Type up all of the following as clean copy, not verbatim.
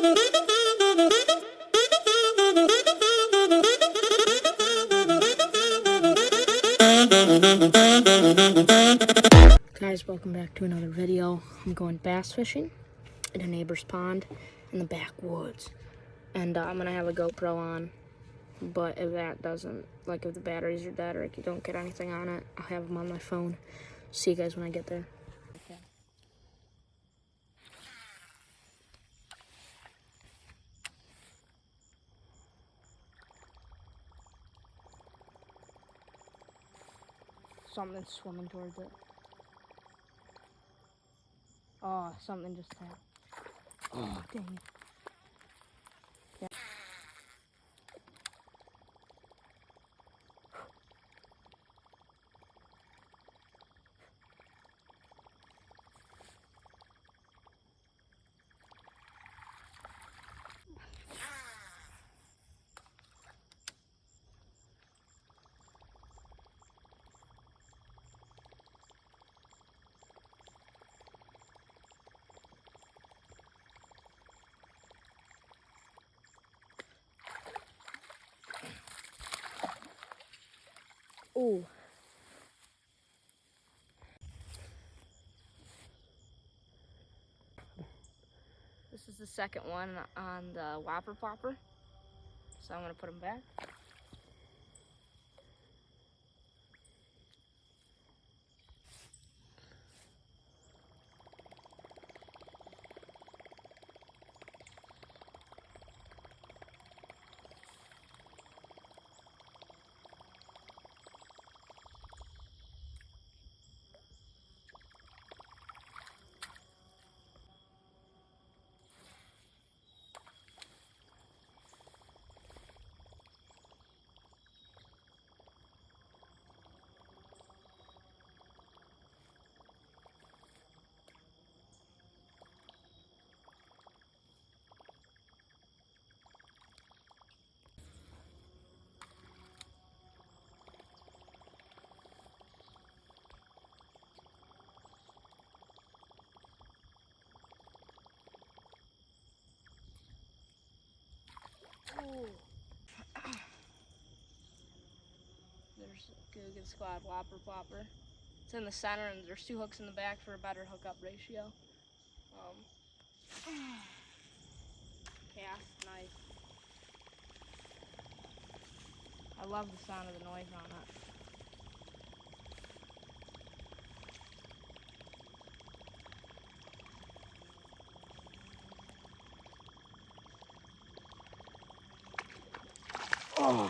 Guys, welcome back to another video. I'm going bass fishing in a neighbor's pond in the backwoods, and I'm gonna have a GoPro on, but if that doesn't, like if the batteries are dead or if you don't get anything on it, I'll have them on my phone. See you guys when I get there. Okay. Something's swimming towards it. Oh, something just tapped. Oh, dang it. Yeah. Ooh. This is the second one on the Whopper Popper, so I'm gonna put them back. Ooh. There's a good squad Whopper Popper. It's in the center, and there's two hooks in the back for a better hookup ratio. Cast, nice. I love the sound of the noise on it. Oh,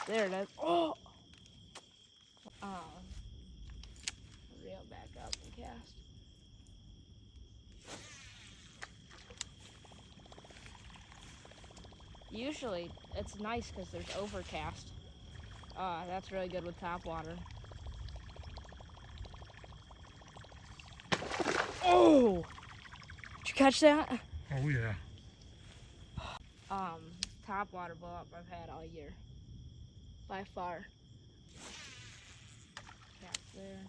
there it is. Oh, reel back up and cast. Usually, it's nice because there's overcast. That's really good with top water. Oh! Did you catch that? Oh yeah. Top water blow up I've had all year. By far. Cast there.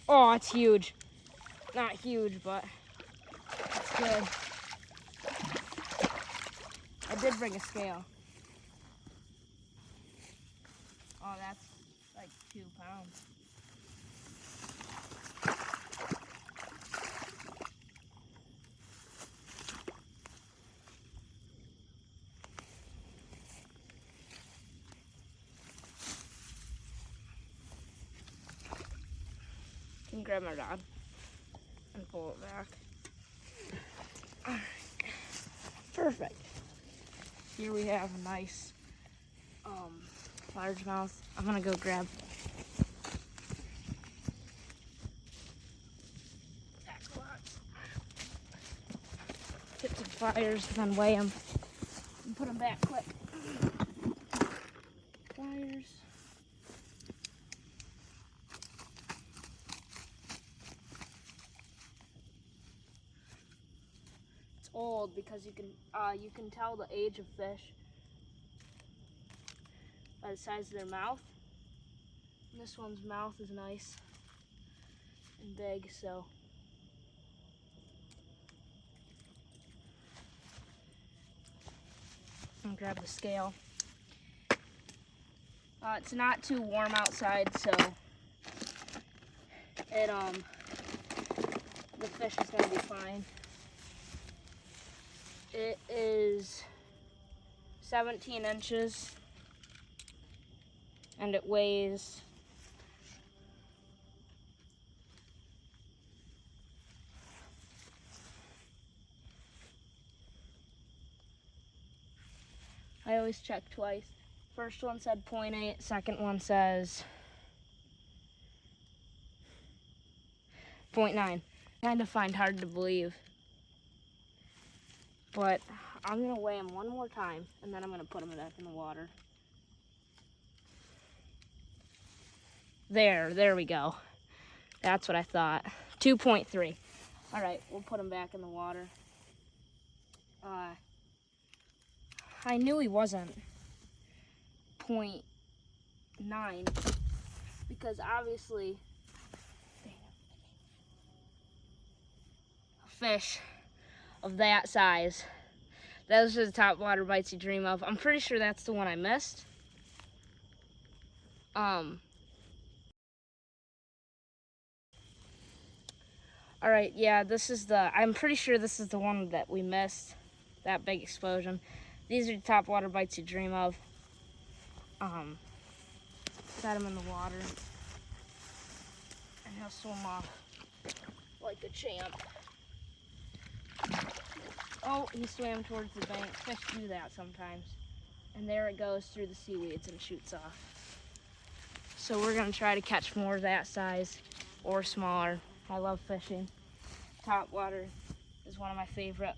Oh, it's huge. Not huge, but it's good. I did bring a scale. Oh, that's like 2 pounds. I can grab my rod and pull it back. Alright. Perfect. Here we have a nice largemouth. I'm gonna go grab tip some pliers and then weigh them and put them back quick. Pliers. It's old because you can tell the age of fish by the size of their mouth. And this one's mouth is nice and big, so I'm gonna grab the scale. It's not too warm outside, so the fish is gonna be fine. It is 17 inches and it weighs 'I always check twice. First one said 0.8, second one says 0.9. Kind of find hard to believe. But I'm gonna weigh them one more time and then I'm gonna put them back in the water. There we go. That's what I thought. 2.3. All right, we'll put him back in the water. I knew he wasn't 0.9 because obviously a fish of that size, those are the top water bites you dream of. I'm pretty sure that's the one I missed. All right, yeah, I'm pretty sure this is the one that we missed, that big explosion. These are the top water bites you dream of. Got him in the water, and he'll swim off like a champ. Oh, he swam towards the bank. Fish do that sometimes. And there it goes through the seaweeds and shoots off. So we're gonna try to catch more of that size or smaller. I love fishing. Top water is one of my favorite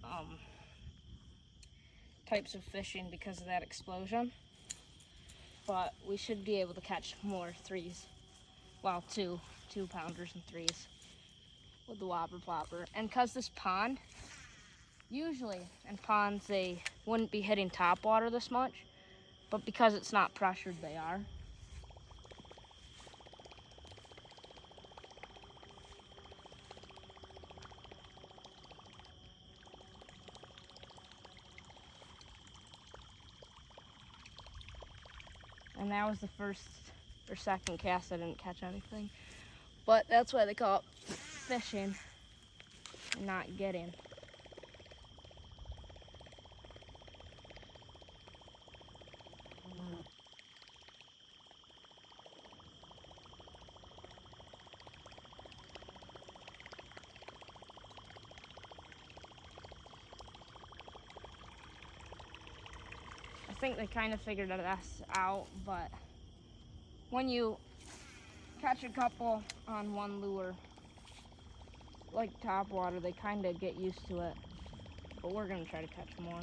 types of fishing because of that explosion. But we should be able to catch more threes. Well, two pounders and threes with the whopper plopper. And because this pond, usually in ponds they wouldn't be hitting top water this much, but because it's not pressured, they are. And that was the first or second cast I didn't catch anything. But that's why they call it fishing and not getting. I think they kind of figured us out, but when you catch a couple on one lure, like top water, they kind of get used to it. But we're gonna try to catch more.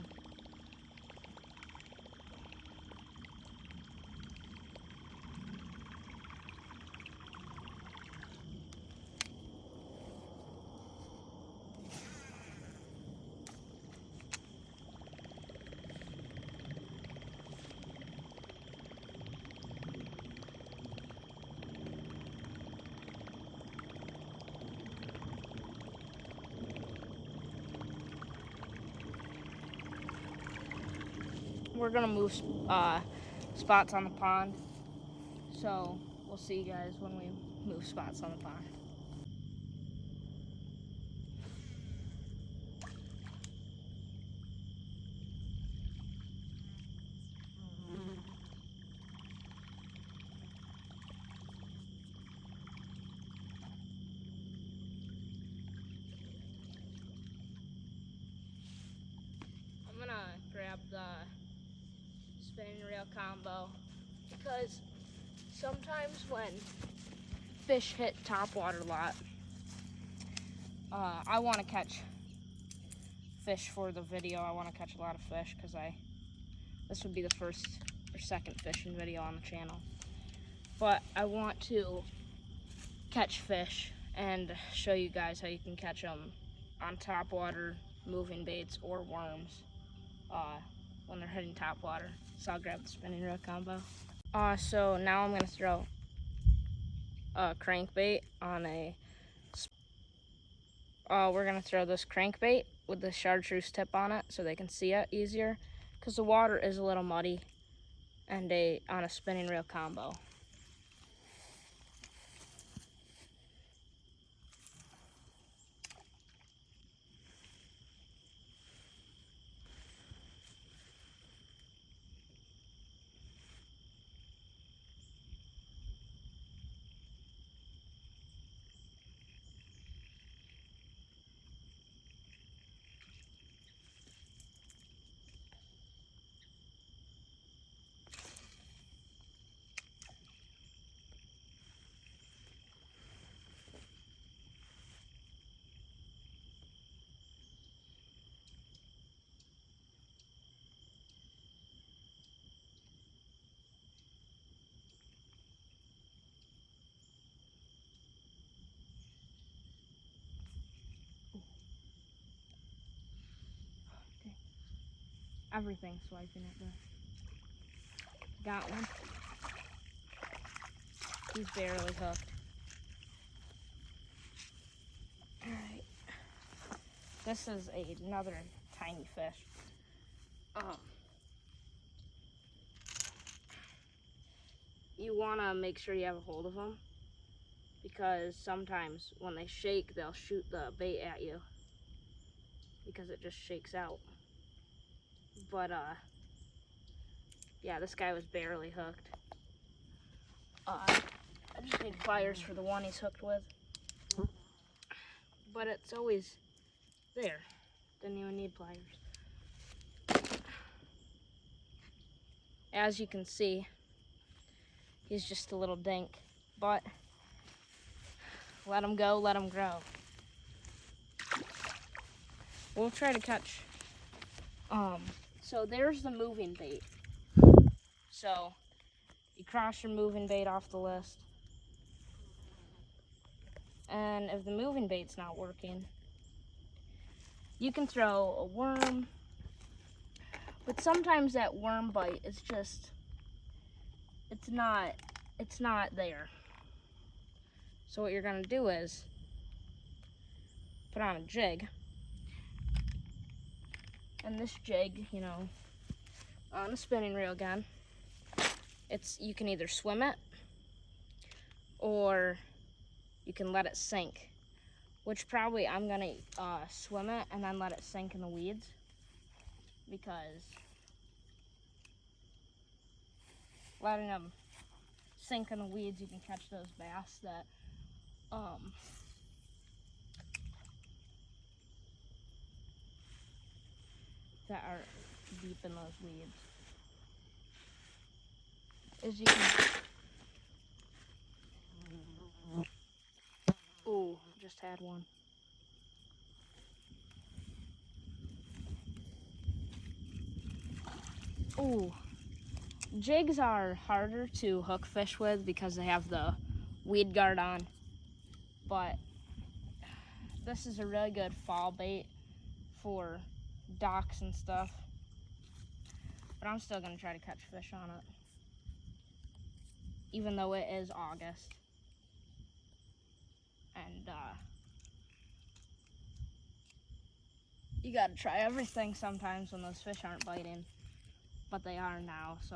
We're gonna move spots on the pond, so we'll see you guys when we move spots on the pond. I'm gonna grab the spinning reel combo because sometimes when fish hit top water a lot, I want to catch fish for the video. I want to catch a lot of fish because this would be the first or second fishing video on the channel. But I want to catch fish and show you guys how you can catch them on top water moving baits or worms when they're hitting top water. So I'll grab the spinning reel combo. So now I'm gonna throw a crankbait on a. We're gonna throw this crankbait with the chartreuse tip on it so they can see it easier, because the water is a little muddy, and on a spinning reel combo. Everything's swiping at this. Got one. He's barely hooked. Alright. This is another tiny fish. You want to make sure you have a hold of them, because sometimes when they shake, they'll shoot the bait at you because it just shakes out. But yeah, this guy was barely hooked. I just need pliers for the one he's hooked with, but it's always there. Didn't even need pliers. As you can see, he's just a little dink, but let him go, let him grow. We'll try to catch, so there's the moving bait. So you cross your moving bait off the list. And if the moving bait's not working, you can throw a worm, but sometimes that worm bite is just, it's not there. So what you're gonna do is put on a jig, and this jig, you know, on a spinning reel again, you can either swim it or you can let it sink, which probably I'm gonna swim it and then let it sink in the weeds, because letting them sink in the weeds, you can catch those bass that that are deep in those weeds. As you can, ooh, just had one. Ooh, jigs are harder to hook fish with because they have the weed guard on, but this is a really good fall bait for docks and stuff. But I'm still gonna try to catch fish on it, even though it is August. And you gotta try everything sometimes when those fish aren't biting, but they are now. So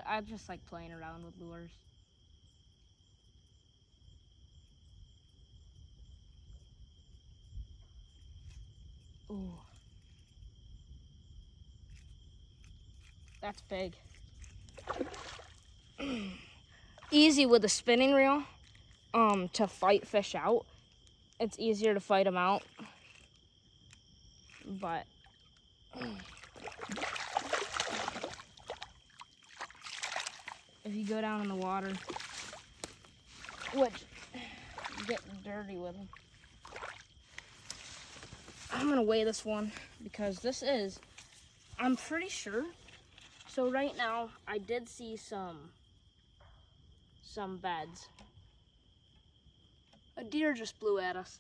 I just like playing around with lures. Ooh, that's big. Easy with a spinning reel to fight fish out. It's easier to fight them out, but if you go down in the water, which you get dirty with them. I'm gonna weigh this one because this is, I'm pretty sure. So right now I did see some beds. A deer just blew at us.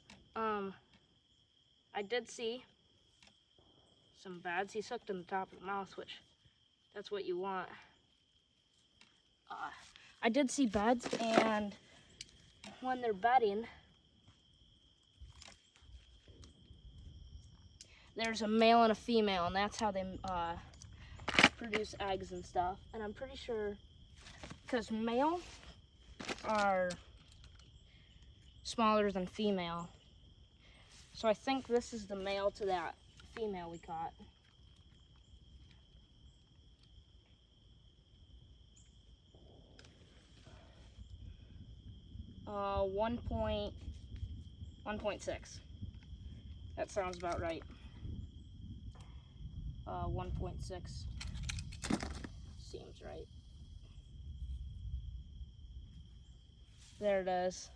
I did see some beds. He's hooked in the top of the mouth, which that's what you want. I did see beds, and when they're bedding, there's a male and a female, and that's how they produce eggs and stuff. And I'm pretty sure, because male are smaller than female, so I think this is the male to that female we caught. Uh, 1.6. That sounds about right. 1.6 seems right. There it is.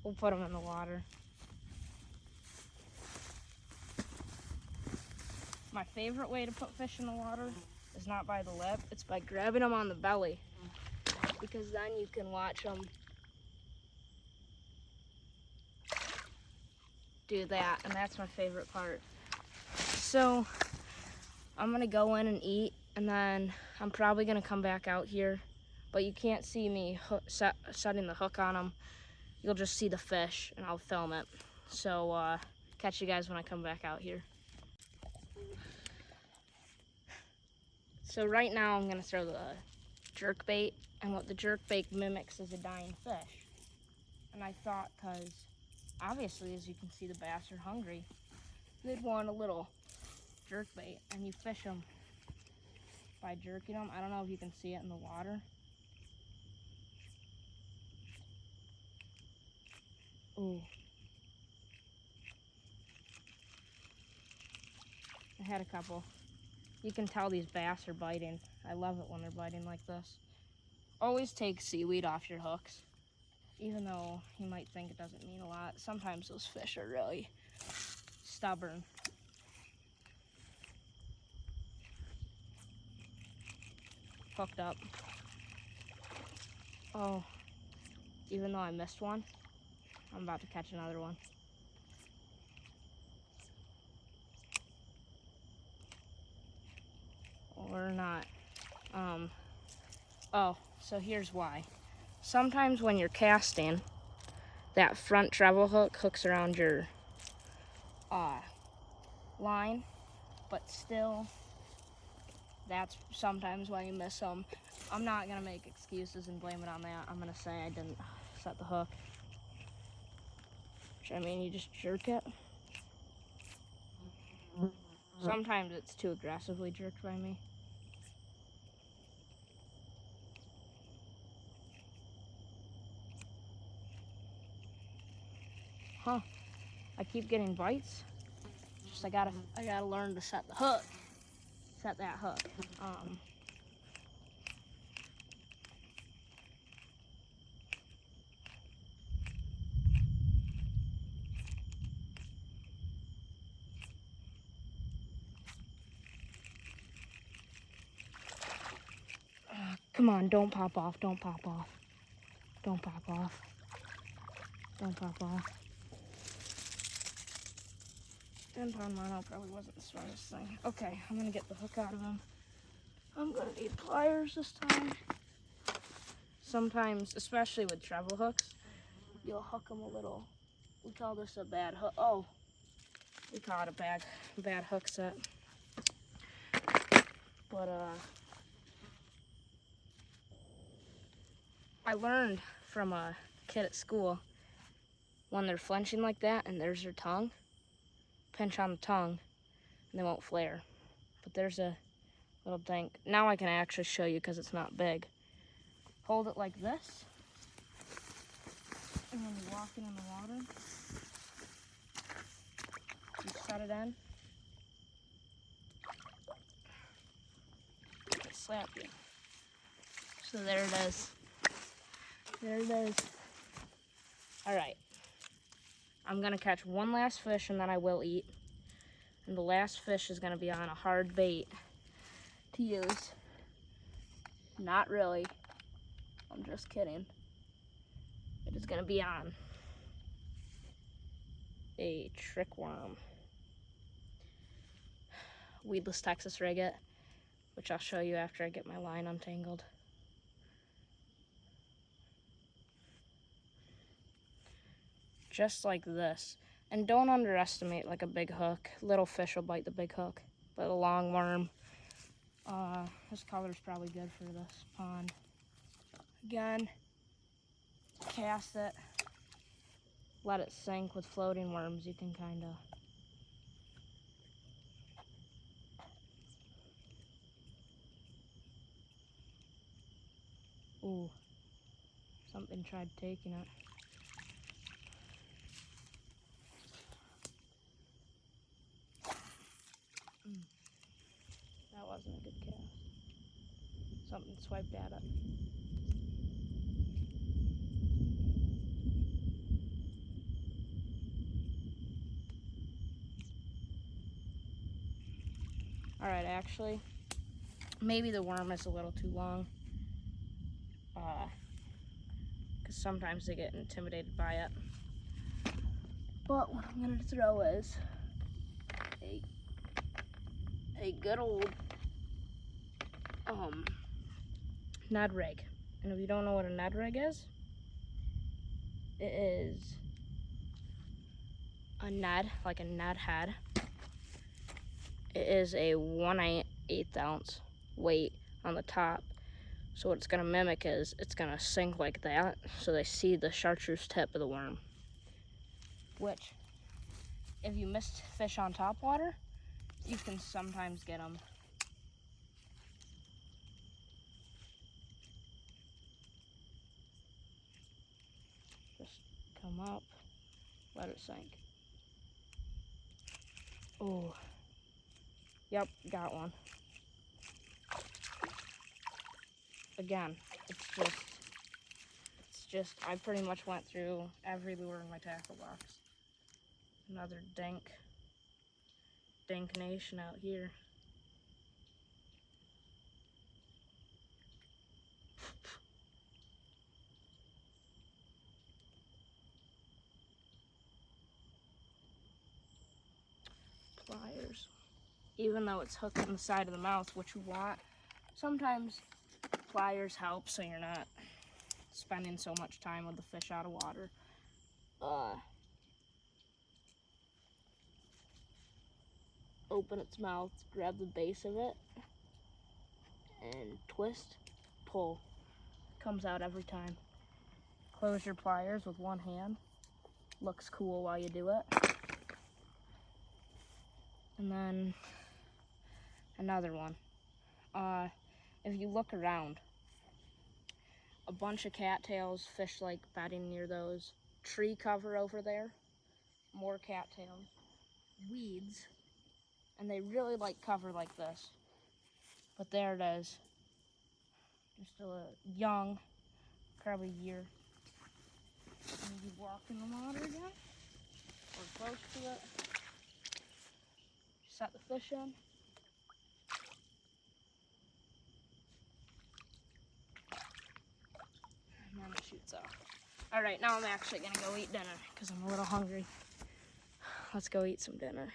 We'll put them in the water. My favorite way to put fish in the water is not by the lip, it's by grabbing them on the belly, because then you can watch them do that, and that's my favorite part. So I'm gonna go in and eat, and then I'm probably gonna come back out here, but you can't see me setting the hook on them. You'll just see the fish, and I'll film it. So catch you guys when I come back out here. So right now I'm gonna throw the jerk bait, and what the jerk bait mimics is a dying fish. And I thought, cause obviously, as you can see, the bass are hungry, they'd want a little jerk bait, and you fish them by jerking them. I don't know if you can see it in the water. Ooh. I had a couple. You can tell these bass are biting. I love it when they're biting like this. Always take seaweed off your hooks. Even though you might think it doesn't mean a lot, sometimes those fish are really stubborn. Hooked up. Oh, even though I missed one, I'm about to catch another one. Or not. Oh, so here's why. Sometimes when you're casting, that front treble hook hooks around your line, but still, that's sometimes why you miss them. I'm not gonna make excuses and blame it on that. I'm gonna say I didn't set the hook. Which, I mean, you just jerk it. Sometimes it's too aggressively jerked by me. Huh, I keep getting bites. Just I gotta learn to set the hook. Set that hook. Come on, don't pop off, don't pop off. Don't pop off. Don't pop off. 10-pound mono probably wasn't the smartest thing. Okay, I'm gonna get the hook out of him. I'm gonna need pliers this time. Sometimes, especially with treble hooks, you'll hook them a little. We call this a bad hook. Oh, we call it a bad hook set. But I learned from a kid at school, when they're flinching like that and there's their tongue, pinch on the tongue and they won't flare. But there's a little thing. Now I can actually show you because it's not big. Hold it like this, and when you're walking in the water, you set it in. They slap you. So there it is. There it is. All right. I'm gonna catch one last fish and then I will eat. And the last fish is gonna be on a hard bait to use. Not really. I'm just kidding. It is gonna be on a trick worm. Weedless Texas rigget, which I'll show you after I get my line untangled. Just like this. And don't underestimate like a big hook. Little fish will bite the big hook, but a long worm, this color's probably good for this pond. Again, cast it, let it sink. With floating worms, you can kind of ooh, something tried taking it. That wasn't a good cast. Something swiped at it. All right, actually, maybe the worm is a little too long. Because sometimes they get intimidated by it. But what I'm gonna throw is a good old Ned rig. And if you don't know what a Ned rig is, it is a Ned, like a Ned head. It is a 1/8 ounce weight on the top. So what it's gonna mimic is it's gonna sink like that, so they see the chartreuse tip of the worm. Which, if you miss fish on top water, you can sometimes get them. Just come up, let it sink. Oh, yep, got one. Again, it's just, I pretty much went through every lure in my tackle box. Another dink nation out here. Pliers. Even though it's hooked in the side of the mouth, which you want, sometimes pliers help so you're not spending so much time with the fish out of water. Open its mouth, grab the base of it, and twist, pull. Comes out every time. Close your pliers with one hand. Looks cool while you do it. And then another one. If you look around, a bunch of cattails, fish like bedding near those. Tree cover over there, more cattails. Weeds, and they really like cover like this. But there it is. Just a young, probably a year. And you walk in the water again, or close to it. Set the fish in. And then it shoots off. All right, now I'm actually gonna go eat dinner because I'm a little hungry. Let's go eat some dinner.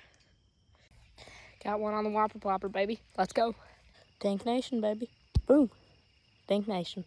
Got one on the Whopper Plopper, baby. Let's go. Dink Nation, baby. Boom. Dink Nation.